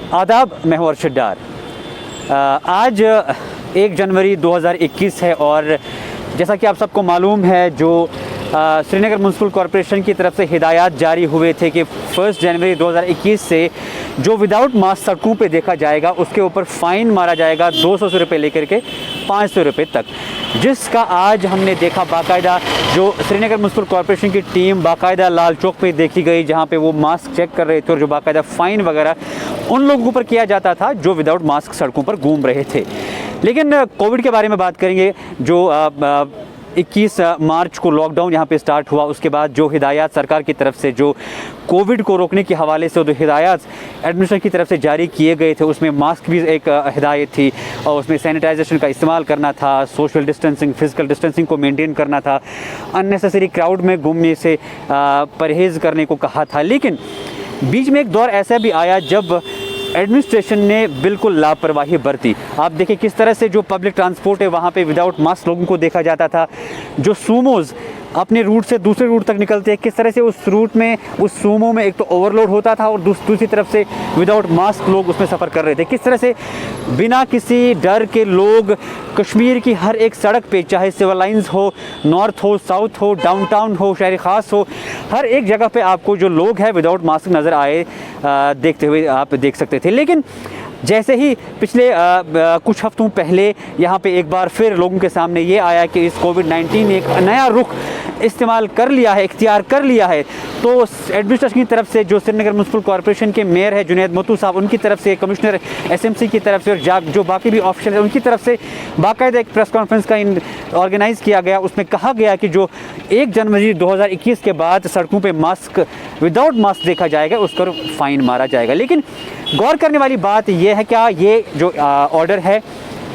आदाब, मैं हूं अरशद डार। आज 1 जनवरी 2021 है और जैसा कि आप सबको मालूम है, जो श्रीनगर म्युनिसिपल कॉरपोरेशन की तरफ से हिदायत जारी हुए थे कि 1 जनवरी 2021 से जो विदाउट मास्क सड़कों पे देखा जाएगा उसके ऊपर फ़ाइन मारा जाएगा 200 से रुपये लेकर के 500 रुपये तक, जिसका आज हमने देखा बाकायदा जो श्रीनगर म्युनिसिपल कॉरपोरेशन की टीम बाकायदा लाल चौक पे देखी गई, जहाँ पे वो मास्क चेक कर रहे थे और जो बाकायदा फ़ाइन वगैरह उन लोगों पर किया जाता था जो विदाउट मास्क सड़कों पर घूम रहे थे। लेकिन कोविड के बारे में बात करेंगे। जो 21 मार्च को लॉकडाउन यहाँ पे स्टार्ट हुआ, उसके बाद जो हिदायत सरकार की तरफ से जो कोविड को रोकने के हवाले से जो हिदायत एडमिनिस्ट्रेशन की तरफ से जारी किए गए थे, उसमें मास्क भी एक हिदायत थी और उसमें सैनिटाइजेशन का इस्तेमाल करना था, सोशल डिस्टेंसिंग, फिजिकल डिस्टेंसिंग को मेंटेन करना था, अननेसेसरी क्राउड में घूमने से परहेज़ करने को कहा था। लेकिन बीच में एक दौर ऐसा भी आया जब एडमिनिस्ट्रेशन ने बिल्कुल लापरवाही बरती। आप देखिए किस तरह से जो पब्लिक ट्रांसपोर्ट है वहाँ पे विदाउट मास्क लोगों को देखा जाता था। जो सूमोज़ अपने रूट से दूसरे रूट तक निकलते हैं, किस तरह से उस रूट में उस सूमो में एक तो ओवरलोड होता था और दूसरी तरफ से विदाउट मास्क लोग उसमें सफ़र कर रहे थे। किस तरह से बिना किसी डर के लोग कश्मीर की हर एक सड़क पे, चाहे सिविल लाइंस हो, नॉर्थ हो, साउथ हो, डाउनटाउन हो, शहर ख़ास हो, हर एक जगह पे आपको जो लोग हैं विदाउट मास्क नज़र आए देखते हुए आप देख सकते थे। लेकिन जैसे ही पिछले कुछ हफ्तों पहले यहाँ पे एक बार फिर लोगों के सामने ये आया कि इस कोविड-19 ने एक नया रुख इस्तेमाल कर लिया है, इख्तियार कर लिया है, तो एडमिनिस्ट्रेशन की तरफ से जो श्रीनगर म्युनिसिपल कॉरपोरेशन के मेयर है जुनैद मोतू साहब, उनकी तरफ से, कमिश्नर एसएमसी की तरफ से और जो बाकी भी ऑफिशियल है उनकी तरफ से बाकायदा एक प्रेस कॉन्फ्रेंस का ऑर्गेनाइज़ किया गया। उसमें कहा गया कि जो 1 जनवरी 2021 के बाद सड़कों पर मास्क विदाउट मास्क देखा जाएगा उस पर फ़ाइन मारा जाएगा। लेकिन गौर करने वाली बात यह है, क्या ये जो ऑर्डर है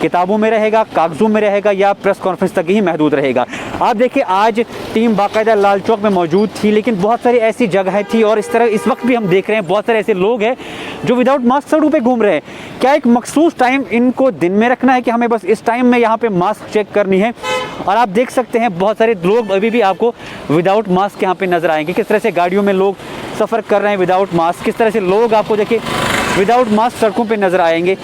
किताबों में रहेगा, कागज़ों में रहेगा या प्रेस कॉन्फ्रेंस तक ही महदूद रहेगा। आप देखिए आज टीम बाकायदा लाल चौक में मौजूद थी, लेकिन बहुत सारी ऐसी जगह थी और इस तरह इस वक्त भी हम देख रहे हैं बहुत सारे ऐसे लोग हैं जो विदाउट मास्क सड़कों पे घूम रहे हैं। क्या एक मखसूस टाइम इनको दिन में रखना है कि हमें बस इस टाइम में यहाँ पे मास्क चेक करनी है? और आप देख सकते हैं बहुत सारे लोग अभी भी आपको विदाउट मास्क यहाँ पे नज़र आएंगे। किस तरह से गाड़ियों में लोग सफ़र कर रहे हैं विदाउट मास्क, किस तरह से लोग आपको देखिए विदाउट मास्क सड़कों पे नज़र आएंगे।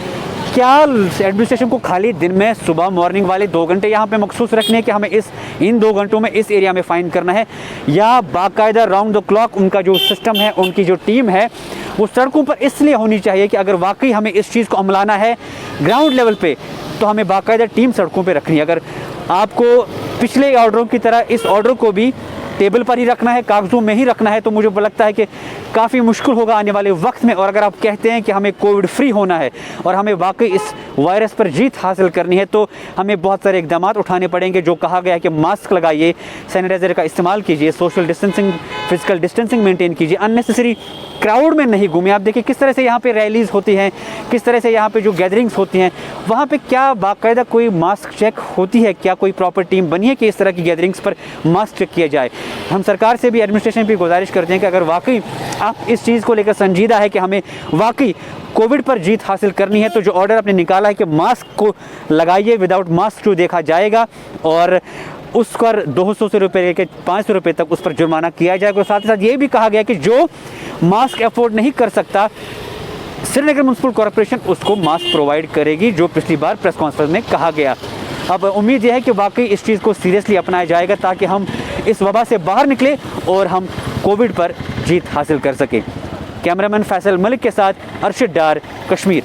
क्या एडमिनिस्ट्रेशन को खाली दिन में सुबह मॉर्निंग वाले 2 घंटे यहाँ पे मखसूस रखने हैं कि हमें इन 2 घंटों में इस एरिया में फ़ाइन करना है, या बाकायदा राउंड द क्लॉक उनका जो सिस्टम है, उनकी जो टीम है वो सड़कों पर इसलिए होनी चाहिए कि अगर वाकई हमें इस चीज़ को अमलाना है ग्राउंड लेवल पे तो हमें बाकायदा टीम सड़कों पे रखनी है। अगर आपको पिछले ऑर्डरों की तरह इस ऑर्डर को भी टेबल पर ही रखना है, कागज़ों में ही रखना है, तो मुझे लगता है कि काफ़ी मुश्किल होगा आने वाले वक्त में। और अगर आप कहते हैं कि हमें कोविड फ्री होना है और हमें वाकई इस वायरस पर जीत हासिल करनी है, तो हमें बहुत सारे इक़दाम उठाने पड़ेंगे। जो कहा गया है कि मास्क लगाइए, सैनिटाइज़र का इस्तेमाल कीजिए, social distancing, physical distancing maintain कीजिए, अननेसेसरी क्राउड में नहीं घूमें। आप देखिए किस तरह से यहाँ पे रैलीज़ होती हैं, किस तरह से यहाँ पे जो गैदरिंग्स होती हैं वहाँ पे क्या बाकायदा कोई मास्क चेक होती है? क्या कोई प्रॉपर टीम बनी है कि इस तरह की गैदरिंग्स पर मास्क चेक किया जाए? हम सरकार से भी, एडमिनिस्ट्रेशन भी गुजारिश करते हैं कि अगर वाकई आप इस चीज़ को लेकर संजीदा है कि हमें वाकई कोविड पर जीत हासिल करनी है, तो जो ऑर्डर आपने निकाला है कि मास्क को लगाइए, विदाउट मास्क जो देखा जाएगा और उस पर 200 से रुपये लेकर 500 रुपये तक उस पर जुर्माना किया जाएगा। और साथ ही साथ ये भी कहा गया कि जो मास्क अफोर्ड नहीं कर सकता, श्रीनगर म्युनिसिपल कॉरपोरेशन उसको मास्क प्रोवाइड करेगी, जो पिछली बार प्रेस कॉन्फ्रेंस में कहा गया। अब उम्मीद यह है कि वाकई इस चीज़ को सीरियसली अपनाया जाएगा ताकि हम इस वबा से बाहर निकले और हम कोविड पर जीत हासिल कर सकें। कैमरामैन फैसल मलिक के साथ अरशद डार, कश्मीर।